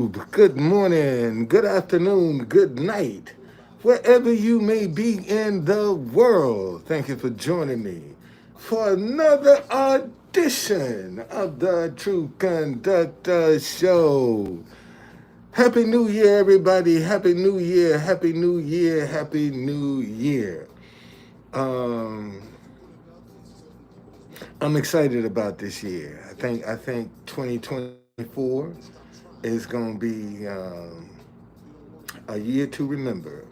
good morning, good afternoon, good night, wherever you may be in the world. Thank you for joining me for another audition of the True Conductor Show. Happy New Year, everybody. Happy New Year, Happy New Year, Happy New Year. Um, I'm excited about this year. I think 2024 is going to be a year to remember.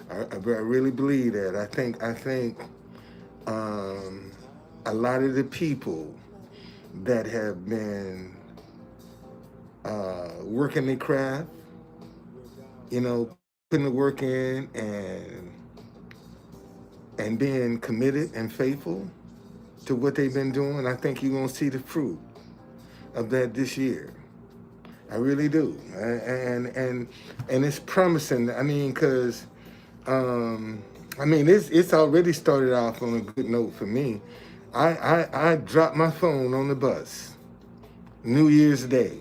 I really believe that. I think um, a lot of the people that have been working their craft, putting the work in and being committed and faithful to what they've been doing. I think you're gonna see the fruit of that this year. I really do, and it's promising. I mean, cause it's already started off on a good note for me. I dropped my phone on the bus New Year's Day.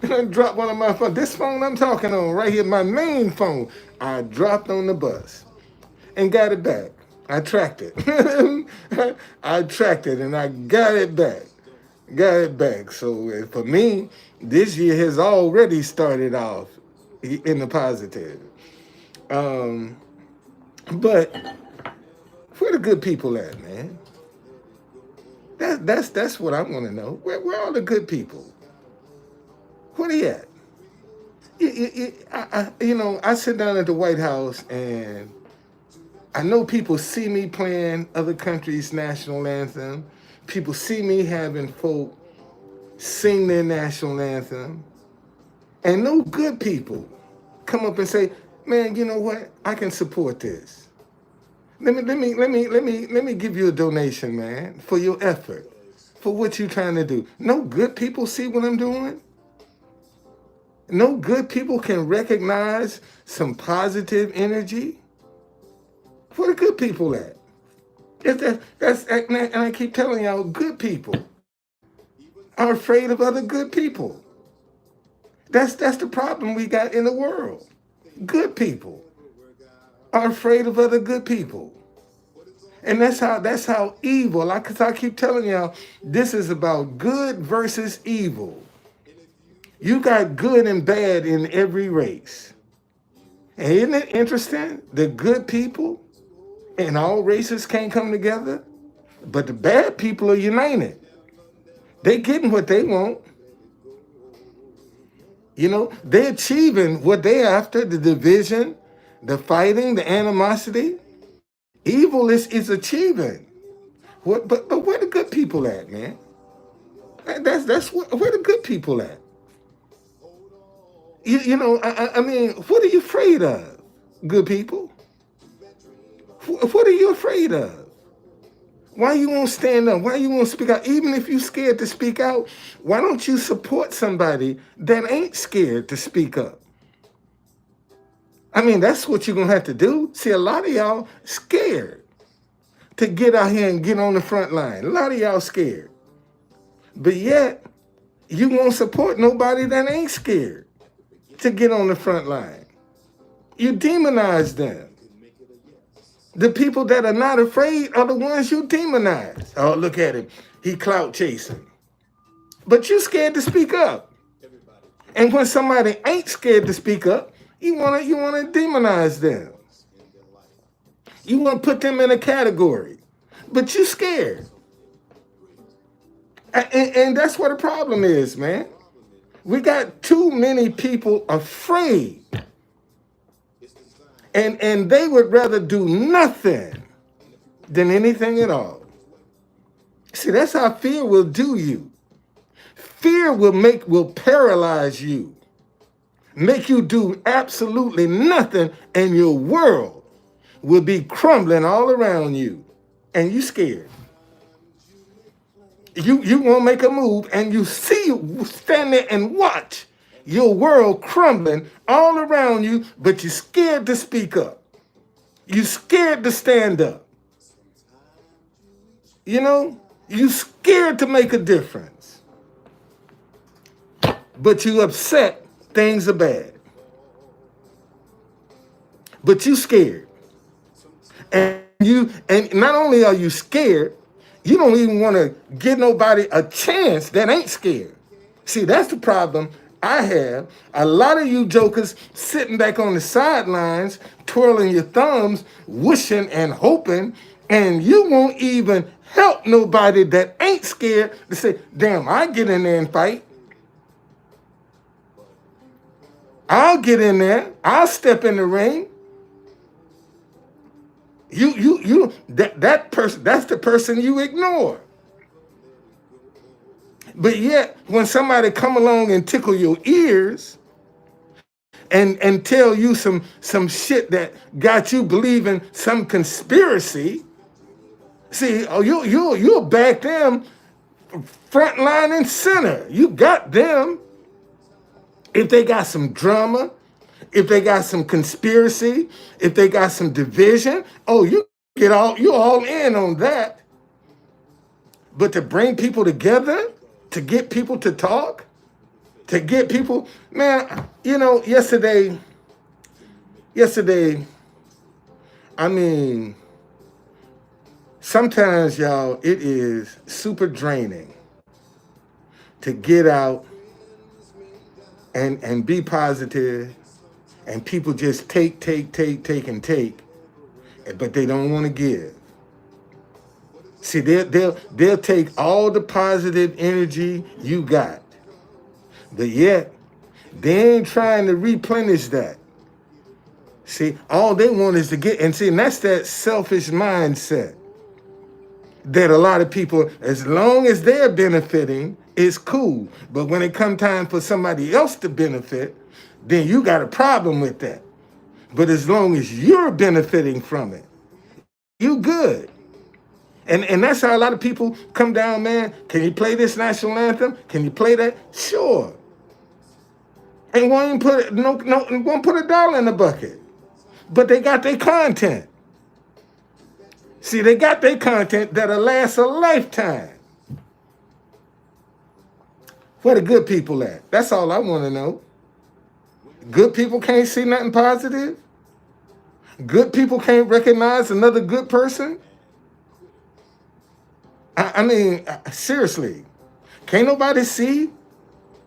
I dropped one of my phones. This phone I'm talking on right here, my main phone, I dropped on the bus and got it back. I tracked it. I tracked it and I got it back. Got it back. So for me, this year has already started off in the positive. Um, but where the good people at, man? That's what I want to know. Where are the good people? Where they at? I sit down at the White House and I know people see me playing other countries' national anthem. People see me having folk sing their national anthem. And no good people come up and say, man, you know what? I can support this. Let me give you a donation, man, for your effort, for what you're trying to do. No good people see what I'm doing. No good people can recognize some positive energy. Where the good people at? And I keep telling y'all, good people are afraid of other good people. That's the problem we got in the world. Good people are afraid of other good people. And that's how evil, like I keep telling y'all, this is about good versus evil. You got good and bad in every race. And isn't it interesting? The good people in all races can't come together, but the bad people are united. They getting what they want. They're achieving what they're after, the division, the fighting, the animosity. Evil is achieving. But where the good people at, man? That's where the good people at. What are you afraid of, good people? What are you afraid of? Why you won't stand up? Why you won't speak out? Even if you're scared to speak out, why don't you support somebody that ain't scared to speak up? I mean, that's what you're going to have to do. See, a lot of y'all scared to get out here and get on the front line. A lot of y'all scared. But yet, you won't support nobody that ain't scared to get on the front line. You demonize them. The people that are not afraid are the ones you demonize. Oh, look at him. He clout chasing. But you scared to speak up. And when somebody ain't scared to speak up, you wanna demonize them. You want to put them in a category. But you scared. And that's what the problem is, man. We got too many people afraid. And they would rather do nothing than anything at all. See, that's how fear will do you. Fear will paralyze you. Make you do absolutely nothing, and your world will be crumbling all around you. And you scared. You won't make a move, and you stand there and watch your world crumbling all around you, but you're scared to speak up. You're scared to stand up. You're scared to make a difference. but you upset things are bad. But you scared. And not only are you scared, you don't even want to give nobody a chance that ain't scared. See, that's the problem I have. A lot of you jokers sitting back on the sidelines, twirling your thumbs, wishing and hoping, and you won't even help nobody that ain't scared to say, damn, I get in there and fight. I'll get in there. I'll step in the ring. That person, that's the person you ignore. But yet, when somebody come along and tickle your ears and tell you some shit that got you believing some conspiracy, see, you'll back them front line and center. You got them. If they got some drama, if they got some conspiracy, if they got some division, oh, you all in on that. But to bring people together, to get people to talk, to get people, man, yesterday, I mean, sometimes, y'all, it is super draining to get out and be positive, and people just take, but they don't want to give. See, they'll take all the positive energy you got, but yet they ain't trying to replenish that. See, all they want is to get, and that's that selfish mindset that a lot of people, as long as they're benefiting, it's cool. But when it come time for somebody else to benefit, then you got a problem with that. But as long as you're benefiting from it, you good. And that's how a lot of people come down, man. Can you play this national anthem? Can you play that? Sure. And won't put $1 in the bucket. But they got their content. See, they got their content that'll last a lifetime. Where the good people at? That's all I want to know. Good people can't see nothing positive? Good people can't recognize another good person? I mean, seriously, can't nobody see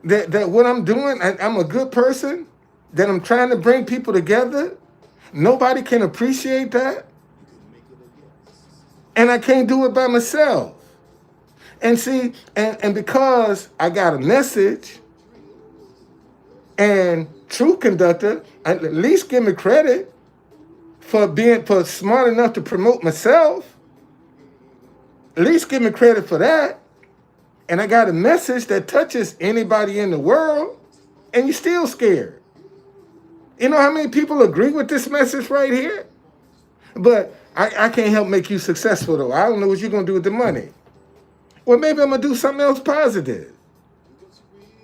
that what I'm doing, I'm a good person, that I'm trying to bring people together? Nobody can appreciate that? And I can't do it by myself. And see, and because I got a message, and Truth Conductor, at least give me credit for smart enough to promote myself. At least give me credit for that. And I got a message that touches anybody in the world, and you're still scared. You know how many people agree with this message right here? But I can't help make you successful, though. I don't know what you're going to do with the money. Well, maybe I'm going to do something else positive.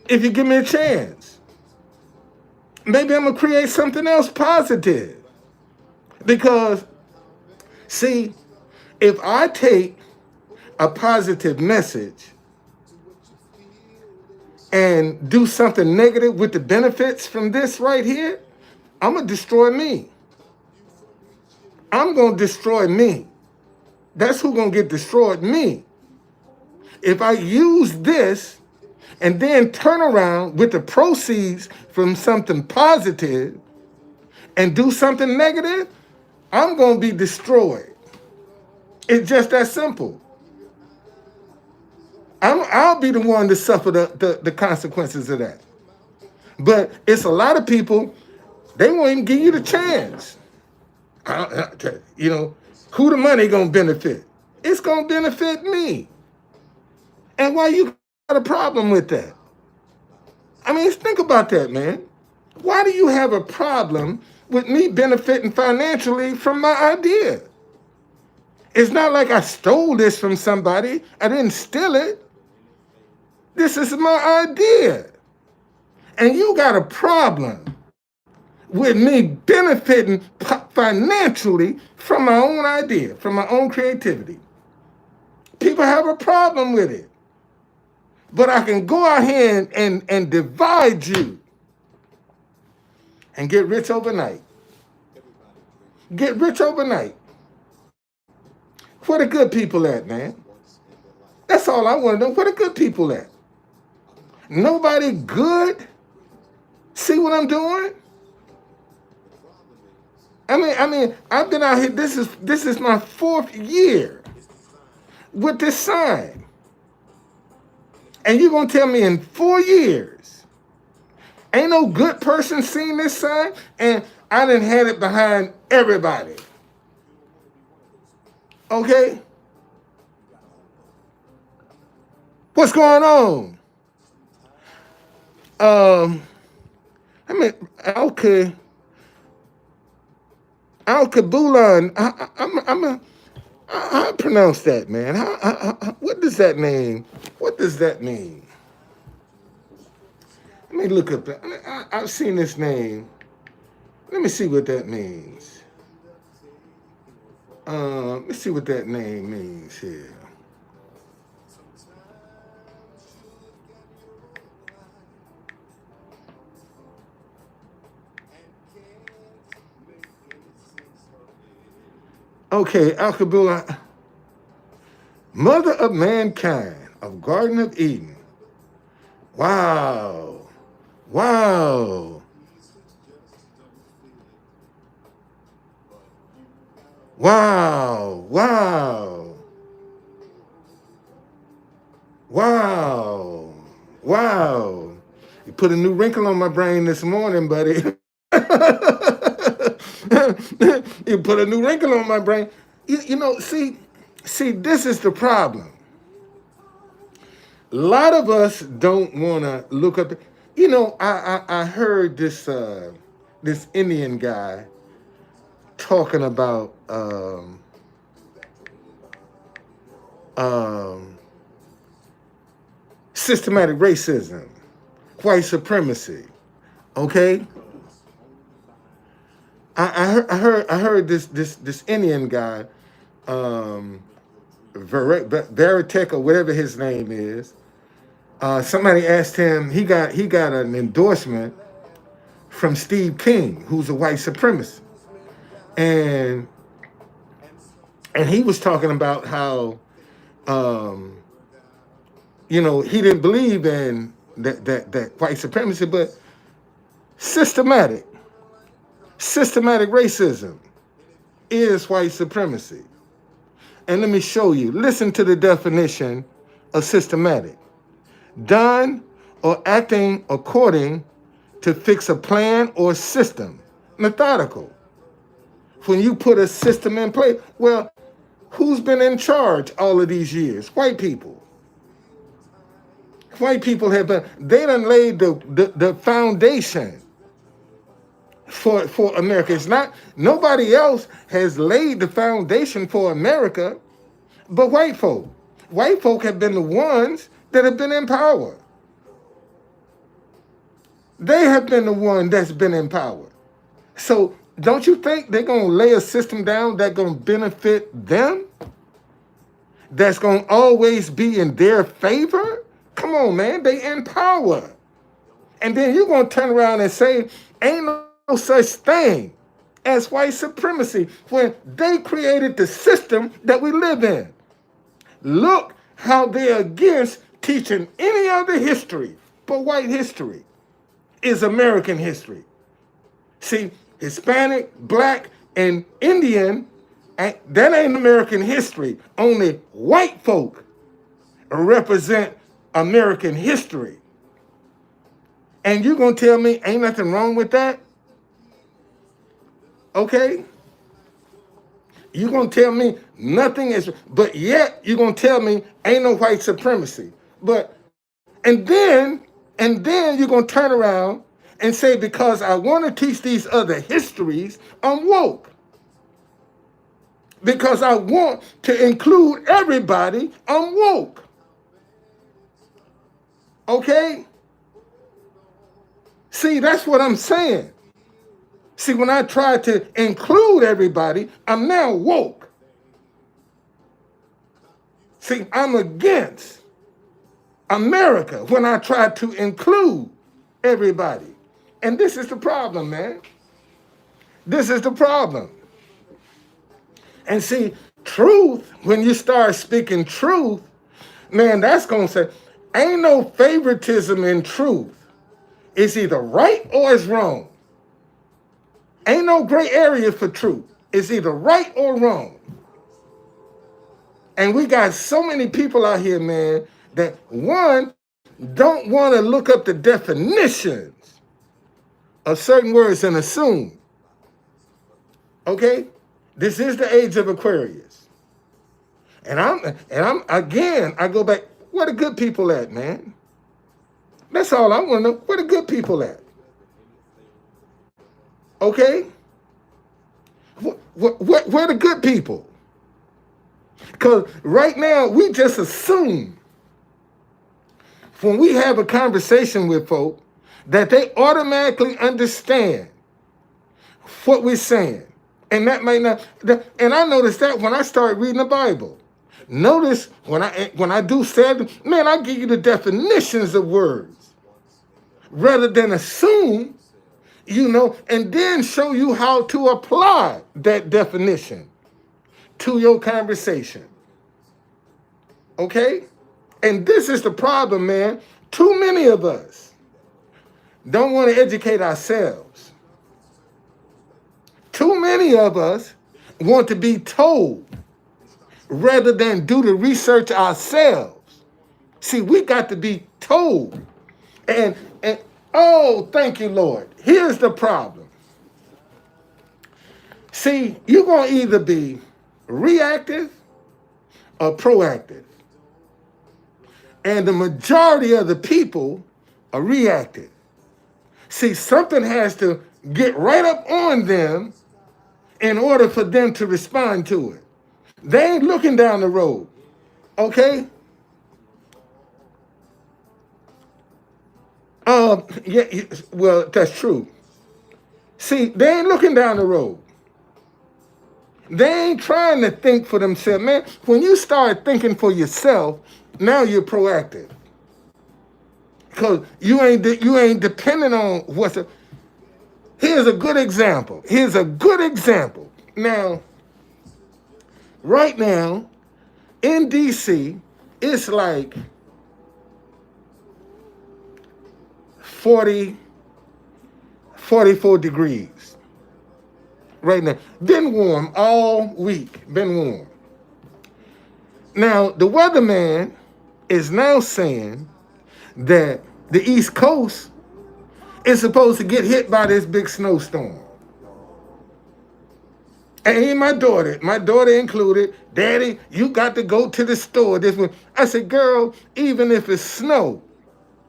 If you give me a chance. Maybe I'm going to create something else positive. Because, see, if I take a positive message and do something negative with the benefits from this right here, I'm going to destroy me. I'm going to destroy me. That's who's going to get destroyed, me. If I use this and then turn around with the proceeds from something positive and do something negative, I'm going to be destroyed. It's just that simple. I'll be the one to suffer the consequences of that. But it's a lot of people, they won't even give you the chance. Who the money going to benefit? It's going to benefit me. And why you got a problem with that? I mean, think about that, man. Why do you have a problem with me benefiting financially from my idea? It's not like I stole this from somebody. I didn't steal it. This is my idea. And you got a problem with me benefiting financially from my own idea, from my own creativity. People have a problem with it. But I can go out here and divide you and get rich overnight. Get rich overnight. Where the good people at, man? That's all I want to know. Where the good people at? Nobody good? See what I'm doing? I mean, I've been out here. This is my 4th year with this sign. And you're gonna tell me in 4 years, ain't no good person seen this sign? And I done had it behind everybody. Okay? What's going on? I mean, okay. Al-Kabulan, I pronounce that, man. What does that mean? What does that mean? Let me look up that. I've seen this name. Let me see what that means. Let's see what that name means here. Okay, Al-Kabulan, mother of mankind, of Garden of Eden. Wow. Wow. Wow. Wow. Wow. Wow. You put a new wrinkle on my brain this morning, buddy. You put a new wrinkle on my brain. You know, see, this is the problem. A lot of us don't want to look up. You know, I heard this this Indian guy talking about systematic racism, white supremacy. Okay, I heard this Indian guy, Veritek or whatever his name is. Somebody asked him. He got an endorsement from Steve King, who's a white supremacist, and he was talking about how you know, he didn't believe in that white supremacy, but systematic racism is white supremacy. And let me show you. Listen to the definition of systematic. Done or acting according to fix a plan or system. Methodical. When you put a system in place, well, who's been in charge all of these years? White people. White people have been, they done laid the foundation for America. It's not, nobody else has laid the foundation for America but white folk. White folk have been the ones that have been in power. They have been the one that's been in power. So don't you think they're going to lay a system down that's going to benefit them? That's going to always be in their favor? Come on, man. They in power. And then you're going to turn around and say, ain't no such thing as white supremacy when they created the system that we live in. Look how they're against teaching any other history but white history is American history. See, Hispanic, Black, and Indian, that ain't American history. Only white folk represent American history. And you're going to tell me ain't nothing wrong with that? Okay? You're going to tell me nothing is, but yet you're going to tell me ain't no white supremacy. But, and then you're going to turn around and say, because I want to teach these other histories, I'm woke. Because I want to include everybody, I'm woke. Okay? See, that's what I'm saying. See, when I try to include everybody, I'm now woke. See, I'm against America when I try to include everybody. And this is the problem, man. This is the problem. And see, truth, when you start speaking truth, man, that's going to say, ain't no favoritism in truth. It's either right or it's wrong. Ain't no gray area for truth. It's either right or wrong. And we got so many people out here, man, that one, don't want to look up the definitions of certain words and assume. Okay? This is the age of Aquarius. And I'm again, I go back, where the good people at, man? That's all I want to know. Where the good people at? Okay? Where the good people? Because right now, we just assume when we have a conversation with folk that they automatically understand what we're saying. And that might not, and I noticed that when I start reading the Bible. Notice when I do say, man, I give you the definitions of words rather than assume, and then show you how to apply that definition to your conversation. Okay? And this is the problem, man. Too many of us don't want to educate ourselves. Too many of us want to be told rather than do the research ourselves. See, we got to be told. And oh, thank you, Lord. Here's the problem. See, you're going to either be reactive or proactive. And the majority of the people are reactive. See, something has to get right up on them in order for them to respond to it. They ain't looking down the road, okay? Yeah, well, that's true. See, they ain't looking down the road. They ain't trying to think for themselves. Man, when you start thinking for yourself, now you're proactive. Because you ain't dependent on Here's a good example. Now, right now, in DC, it's like 44 degrees. Right now. Been warm all week. Been warm. Now, the weatherman is now saying that the East Coast is supposed to get hit by this big snowstorm. And my daughter included, Daddy, you got to go to the store this one. I said, girl, even if it's snow,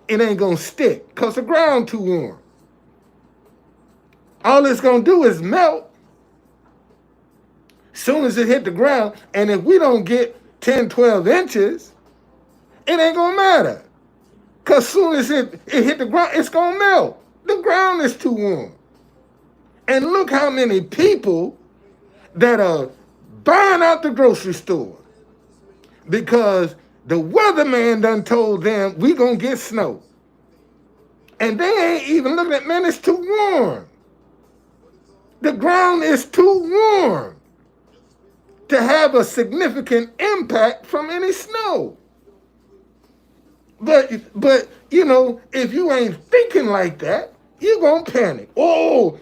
it ain't gonna stick because the ground too warm. All it's gonna do is melt soon as it hit the ground. And if we don't get 10, 12 inches, it ain't gonna matter. Because soon as it hit the ground, it's gonna melt. The ground is too warm. And look how many people that are buying out the grocery store because the weatherman done told them we gonna get snow. And they ain't even looking at, man, it's too warm. The ground is too warm to have a significant impact from any snow. But if you ain't thinking like that, you're gonna panic. Oh,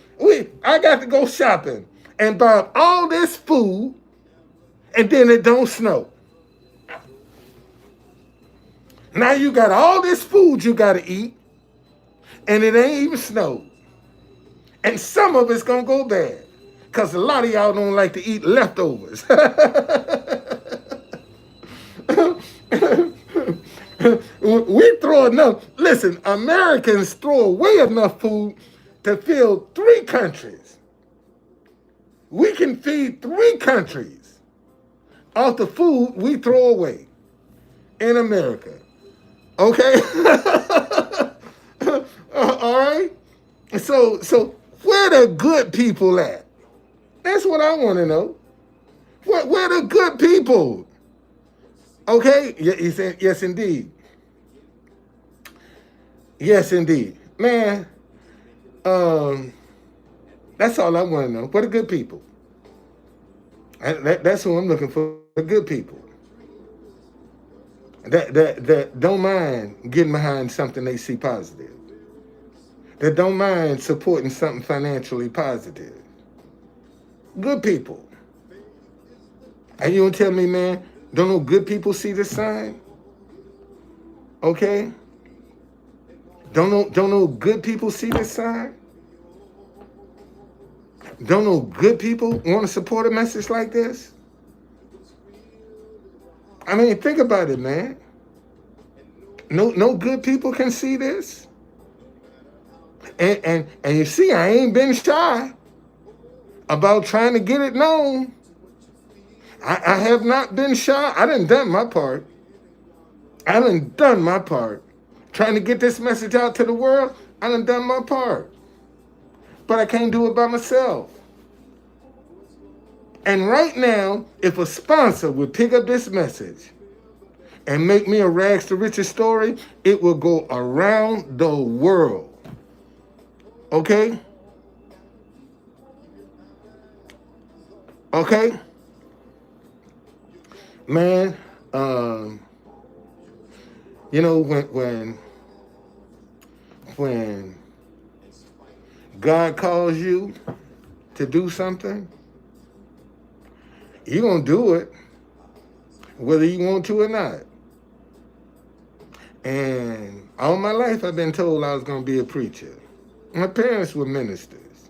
I got to go shopping and buy all this food, and then it don't snow. Now you got all this food you gotta eat, and it ain't even snowed. And some of it's gonna go bad, because a lot of y'all don't like to eat leftovers. We throw enough. Listen, Americans throw away enough food to fill 3 countries. We can feed 3 countries off the food we throw away in America. Okay? All right? So where the good people at? That's what I want to know. Where the good people? Okay? Yeah, he said, yes, indeed. Yes, indeed. Man, um, that's all I want to know. What are good people? That's who I'm looking for. The good people that don't mind getting behind something they see positive. That don't mind supporting something financially positive. Good people. And you don't tell me, man, don't no good people see this sign? Okay? Don't no good people see this sign? Don't no good people want to support a message like this? I mean, think about it, man. No good people can see this. And you see, I ain't been shy about trying to get it known. I have not been shy. I done my part. I done my part. Trying to get this message out to the world, I done my part. But I can't do it by myself. And right now, if a sponsor would pick up this message and make me a rags to riches story, it will go around the world. Okay? Okay? Man, you know, when God calls you to do something, you're gonna do it, whether you want to or not. And all my life I've been told I was gonna be a preacher. My parents were ministers.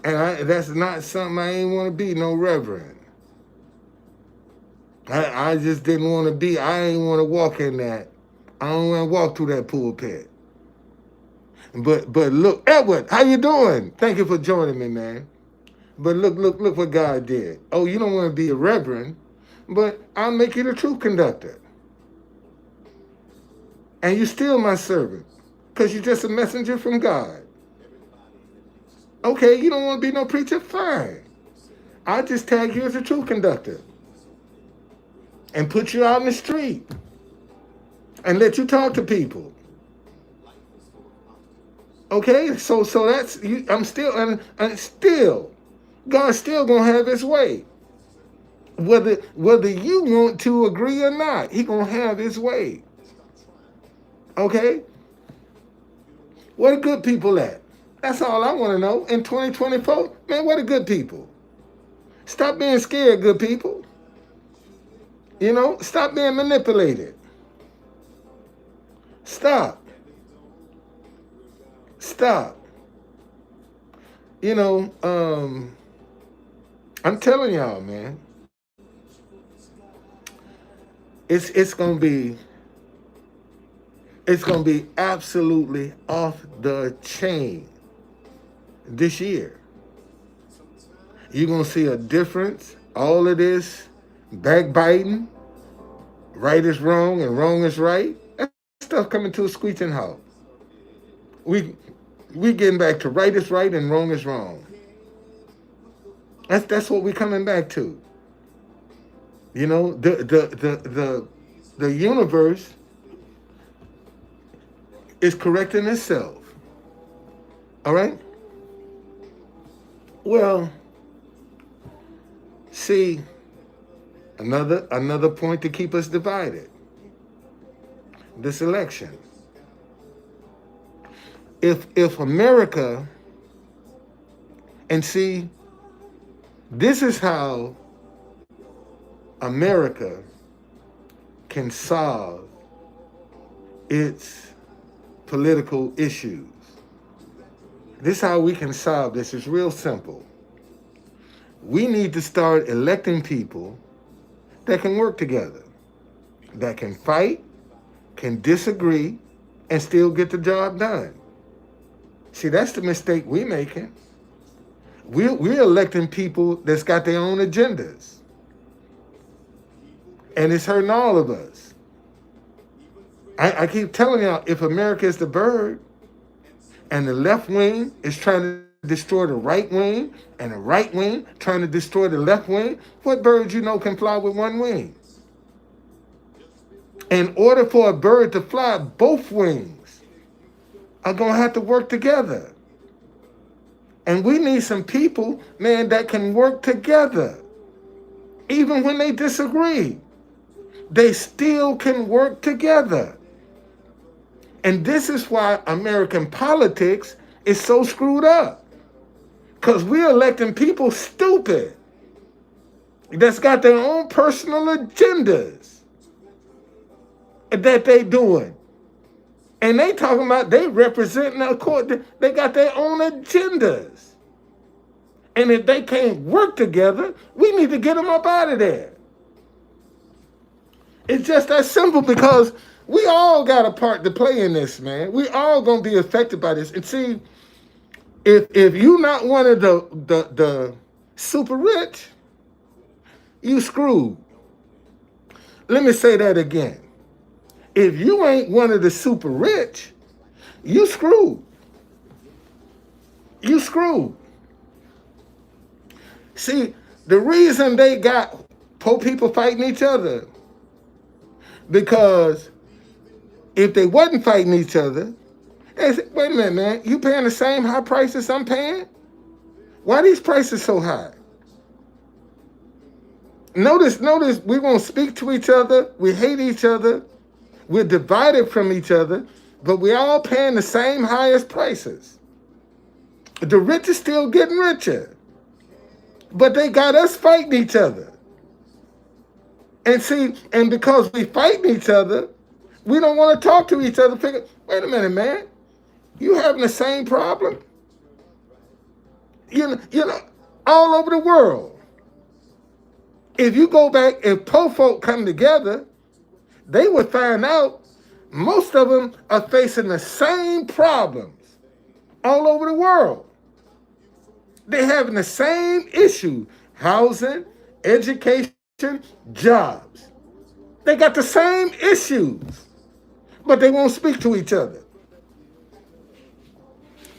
And that's not something I ain't want to be, no reverend. I just didn't want to be, I ain't want to walk in that. I don't want to walk through that pulpit. But look, Edward, how you doing? Thank you for joining me, man. But look what God did. Oh, you don't want to be a reverend, but I'll make you the truth conductor. And you're still my servant, because you're just a messenger from God. Okay, you don't want to be no preacher? Fine. I'll just tag you as a truth conductor and put you out in the street and let you talk to people. Okay, so that's you. I'm still and still, God's still gonna have His way, whether you want to agree or not. He gonna have His way. Okay, where the good people at? That's all I want to know. In 2024, man, where the good people? Stop being scared, good people. You know, stop being manipulated. Stop. You know, I'm telling y'all, man, it's gonna be absolutely off the chain this year. You're gonna see a difference. All of this backbiting, right is wrong and wrong is right. That stuff coming to a screeching halt. We getting back to right is right and wrong is wrong. That's what we're coming back to. You know, the universe is correcting itself. All right? Well, see, another point to keep us divided. This election. If America, and see, this is how America can solve its political issues. This is how we can solve this. It's real simple. We need to start electing people that can work together, that can fight, can disagree, and still get the job done. See, that's the mistake we're making. We're electing people that's got their own agendas. And it's hurting all of us. I keep telling y'all, if America is the bird, and the left wing is trying to destroy the right wing, and the right wing trying to destroy the left wing, what bird you know can fly with one wing? In order for a bird to fly, both wings are going to have to work together. And we need some people, man, that can work together. Even when they disagree, they still can work together. And this is why American politics is so screwed up. Because we're electing people stupid that's got their own personal agendas that they doing. And they talking about they representing a court. They got their own agendas. And if they can't work together, we need to get them up out of there. It's just that simple, because we all got a part to play in this, man. We all gonna be affected by this. And see, if you not one of the super rich, you screwed. Let me say that again. If you ain't one of the super rich, you screwed. You screwed. See, the reason they got poor people fighting each other, because if they wasn't fighting each other, they said, wait a minute, man, you paying the same high prices I'm paying? Why are these prices so high? Notice, we won't speak to each other, we hate each other, we're divided from each other, but we all paying the same highest prices. The rich are still getting richer, but they got us fighting each other. And see, and because we fighting each other, we don't want to talk to each other. Figure, wait a minute, man, you having the same problem? You know, all over the world. If you go back, if poor folk come together, they would find out most of them are facing the same problems all over the world. They're having the same issue: housing, education, jobs. They got the same issues, but they won't speak to each other.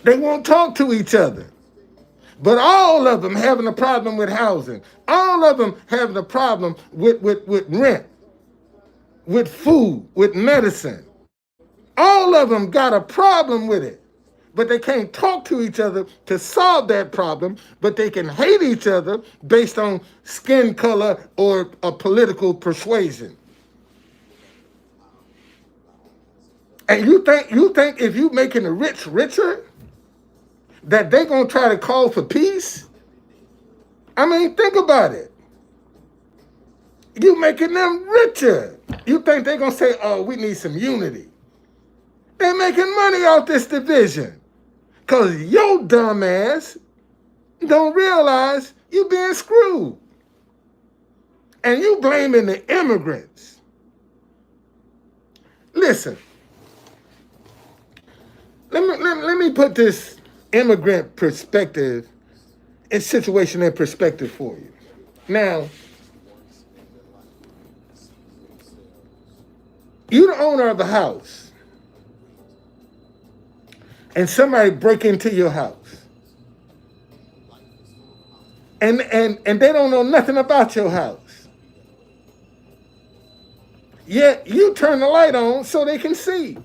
They won't talk to each other. But all of them having a problem with housing. All of them having a problem with rent, with food, with medicine. All of them got a problem with it. But they can't talk to each other to solve that problem, but they can hate each other based on skin color or a political persuasion. And you think if you making the rich richer, that they're going to try to call for peace? I mean, think about it. You making them richer. You think they're going to say, oh, we need some unity? They're making money off this division. Because your dumb ass don't realize you being screwed. And you blaming the immigrants. Listen, let me put this immigrant perspective and situation in perspective for you. Now, you the owner of a house, and somebody break into your house, and they don't know nothing about your house. Yet you turn the light on so they can see.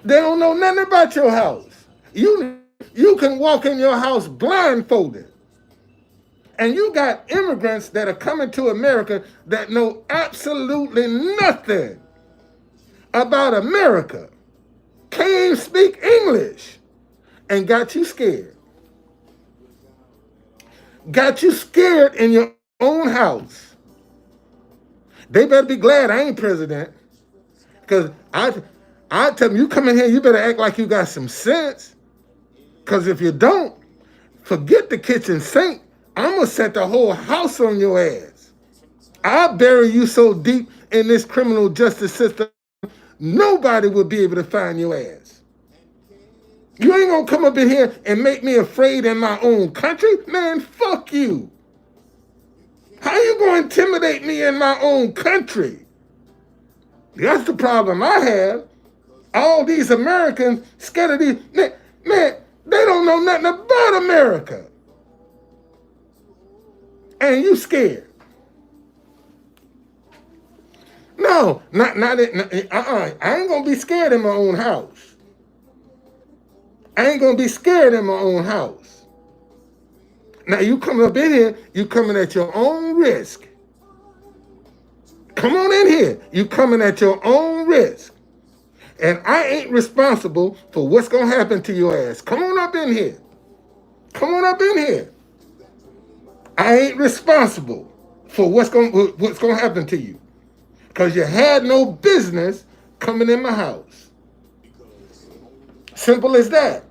They don't know nothing about your house. You can walk in your house blindfolded. And you got immigrants that are coming to America that know absolutely nothing about America. Can't even speak English. And got you scared. Got you scared in your own house. They better be glad I ain't president. Because I tell them, you come in here, you better act like you got some sense. Because if you don't, forget the kitchen sink. I'm going to set the whole house on your ass. I'll bury you so deep in this criminal justice system, nobody will be able to find your ass. You ain't going to come up in here and make me afraid in my own country? Man, fuck you. How you going to intimidate me in my own country? That's the problem I have. All these Americans scared of these. Man, they don't know nothing about America. And you scared. No, not it. I ain't gonna be scared in my own house. I ain't gonna be scared in my own house. Now you coming up in here, you coming at your own risk. Come on in here. You coming at your own risk. And I ain't responsible for what's gonna happen to your ass. Come on up in here. Come on up in here. I ain't responsible for what's gonna happen to you. Because you had no business coming in my house. Simple as that.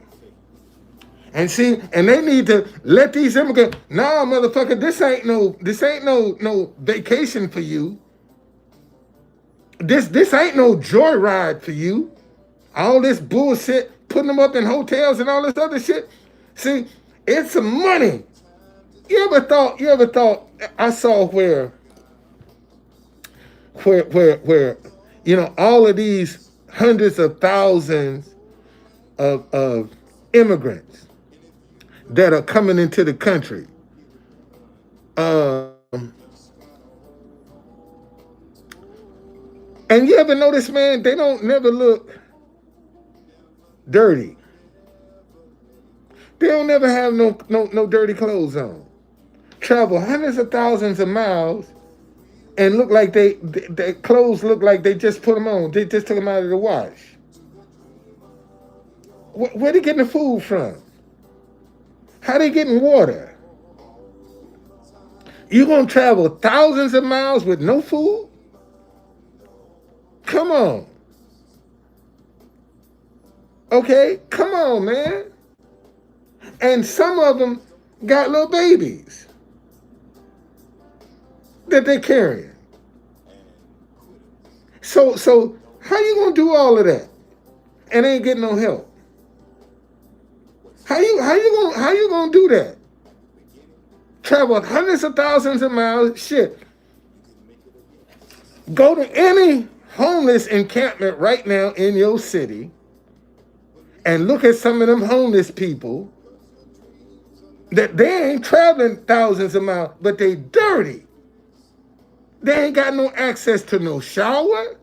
And see, and they need to let these immigrants, nah, motherfucker, this ain't no vacation for you. This ain't no joyride for you. All this bullshit, putting them up in hotels and all this other shit. See, it's some money. You ever thought I saw where all of these hundreds of thousands of immigrants that are coming into the country. And you ever notice, man, they don't never look dirty. They don't never have no dirty clothes on. Travel hundreds of thousands of miles and look like their clothes look like they just put them on. They just took them out of the wash. Where they getting the food from? How they getting water? You gonna travel thousands of miles with no food? Come on. Okay, come on, man. And some of them got little babies that they're carrying. So how you gonna do all of that and ain't getting no help? How you gonna do that? Travel hundreds of thousands of miles, shit. Go to any homeless encampment right now in your city and look at some of them homeless people that they ain't traveling thousands of miles, but they dirty. They ain't got no access to no shower.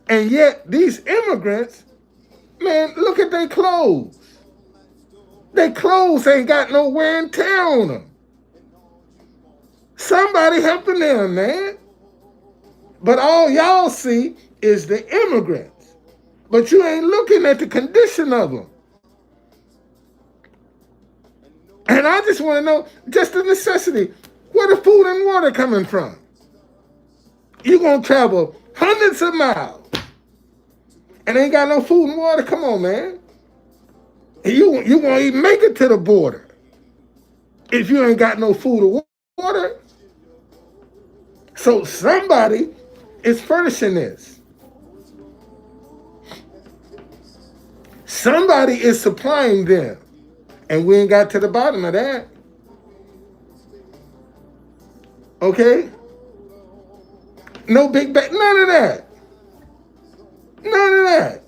And yet these immigrants, man, look at their clothes. Their clothes ain't got no wear and tear on them. Somebody helping them, man. But all y'all see is the immigrants. But you ain't looking at the condition of them. And I just want to know, just the necessity, where the food and water coming from? You gonna travel hundreds of miles and ain't got no food and water? Come on, man. You won't even make it to the border if you ain't got no food or water. So somebody is furnishing this. Somebody is supplying them. And we ain't got to the bottom of that. Okay? No big bag, none of that. None of that.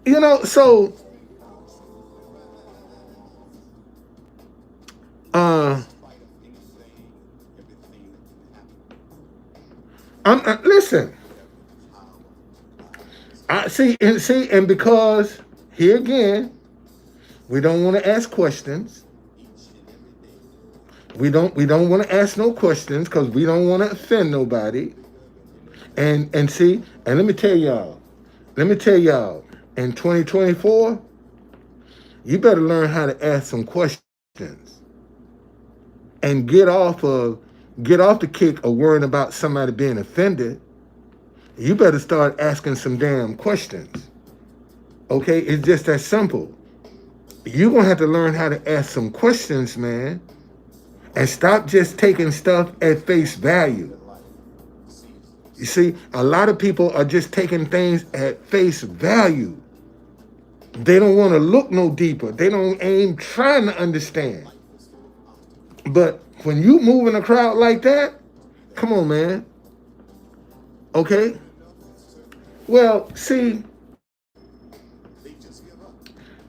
You know, so listen. And because here again, we don't want to ask questions. We don't want to ask no questions because we don't want to offend nobody. And let me tell y'all, in 2024, you better learn how to ask some questions and get off the kick of worrying about somebody being offended. You better start asking some damn questions. Okay? It's just that simple. You're going to have to learn how to ask some questions, man. And stop just taking stuff at face value. You see, a lot of people are just taking things at face value. They don't want to look no deeper. They ain't trying to understand. But when you move in a crowd like that, come on, man. Okay? Well, see,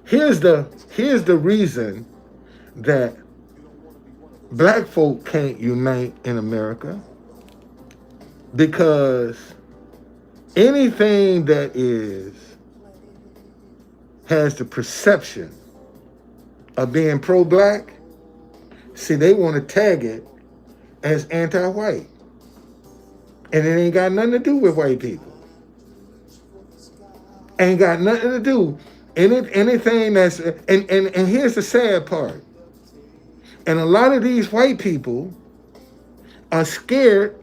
here's the reason that Black folk can't unite in America because anything that has the perception of being pro-black, see, they want to tag it as anti-white. And it ain't got nothing to do with white people. Ain't got nothing to do. Anything that's, and here's the sad part. And a lot of these white people are scared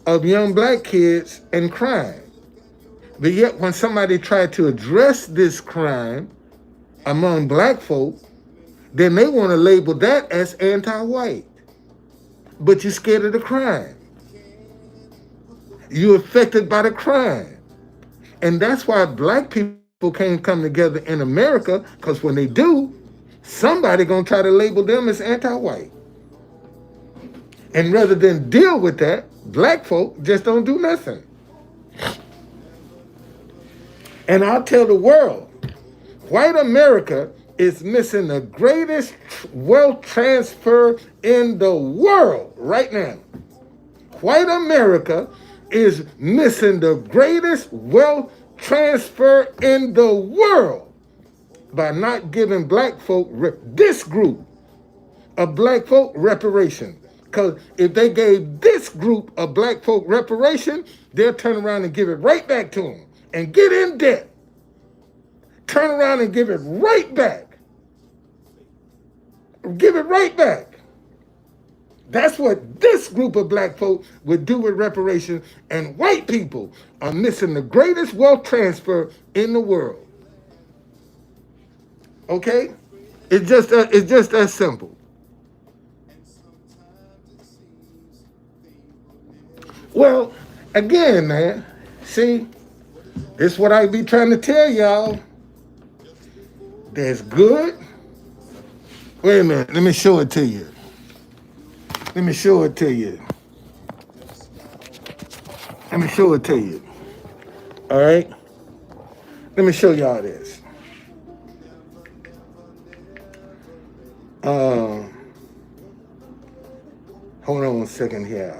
of young black kids and crime. But yet when somebody tried to address this crime among black folk, then they want to label that as anti-white. But you're scared of the crime. You're affected by the crime. And that's why black people can't come together in America, because when they do, somebody gonna try to label them as anti-white. And rather than deal with that, black folk just don't do nothing. And I'll tell the world, white America is missing the greatest wealth transfer in the world right now. White America is missing the greatest wealth transfer in the world by not giving black folk, this group of black folk, reparation. Because if they gave this group of black folk reparation, they'll turn around and give it right back to them and get in debt. Turn around and give it right back. Give it right back. That's what this group of black folk would do with reparations, and white people are missing the greatest wealth transfer in the world. Okay? It's just that simple. Well, again, man, see, this is what I be trying to tell y'all. There's good. Wait a minute, let me show it to you. Let me show it to you. Let me show it to you. All right? Let me show y'all this. Hold on 1 second here.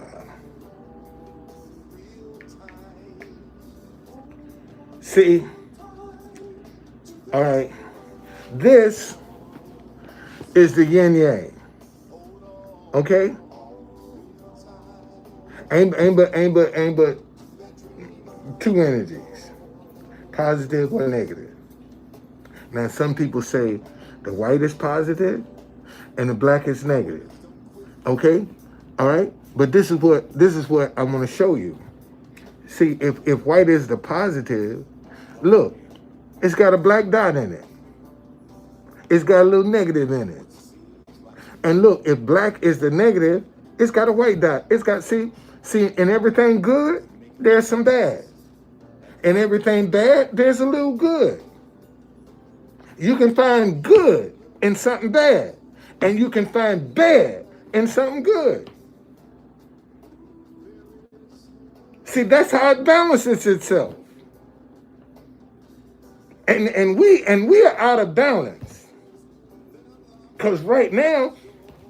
See? All right. This is the yin yang. Okay? Ain't but two energies, positive or negative. Now some people say the white is positive and the black is negative. Okay? All right? But this is what I want to show you. See, if white is the positive, look, it's got a black dot in it. It's got a little negative in it. And look, if black is the negative, it's got a white dot. It's got, see, in everything good, there's some bad. In everything bad, there's a little good. You can find good in something bad, and you can find bad in something good. See, that's how it balances itself. And we are out of balance. Because right now,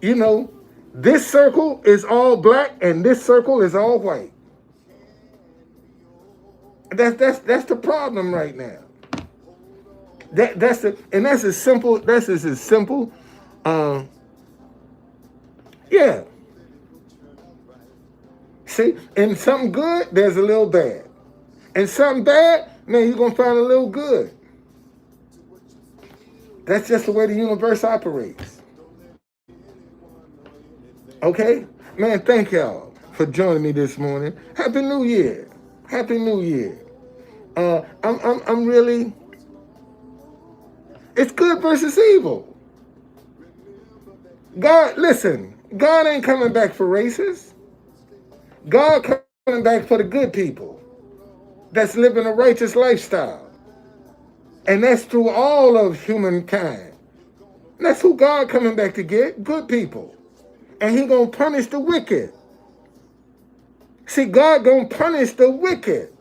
you know, this circle is all black and this circle is all white. That's the problem right now. That's as simple. Yeah. See, in something good, there's a little bad. And something bad, man, you're gonna find a little good. That's just the way the universe operates. Okay? Man, thank y'all for joining me this morning. Happy New Year. Happy New Year. I'm really, it's good versus evil. God, listen, God ain't coming back for racists. God coming back for the good people that's living a righteous lifestyle. And that's through all of humankind. And that's who God coming back to get, good people. And he gonna punish the wicked. See, God gonna punish the wicked.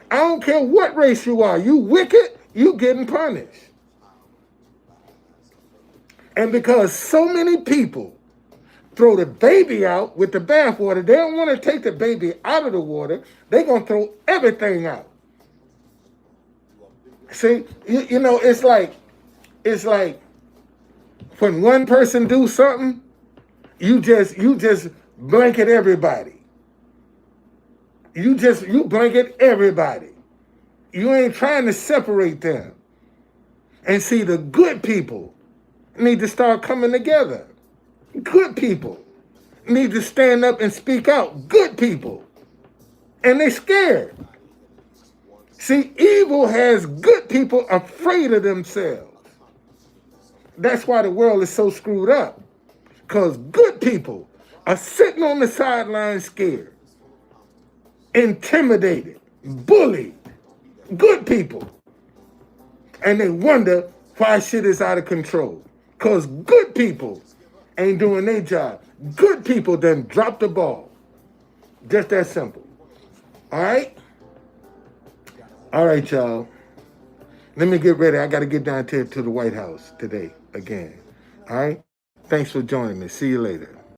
I don't care what race you are. You wicked, you getting punished. And because so many people throw the baby out with the bathwater. They don't want to take the baby out of the water. They're going to throw everything out. See, you know, it's like when one person do something, you just blanket everybody. You blanket everybody. You ain't trying to separate them. And see, the good people need to start coming together. Good people need to stand up and speak out. Good people. And they scared. See, evil has good people afraid of themselves. That's why the world is so screwed up. Because good people are sitting on the sidelines scared, intimidated, bullied. Good people. And they wonder why shit is out of control. Because good people ain't doing their job. Good people done dropped the ball. Just that simple. All right? All right, y'all. Let me get ready. I got to get down to the White House today again. All right? Thanks for joining me. See you later.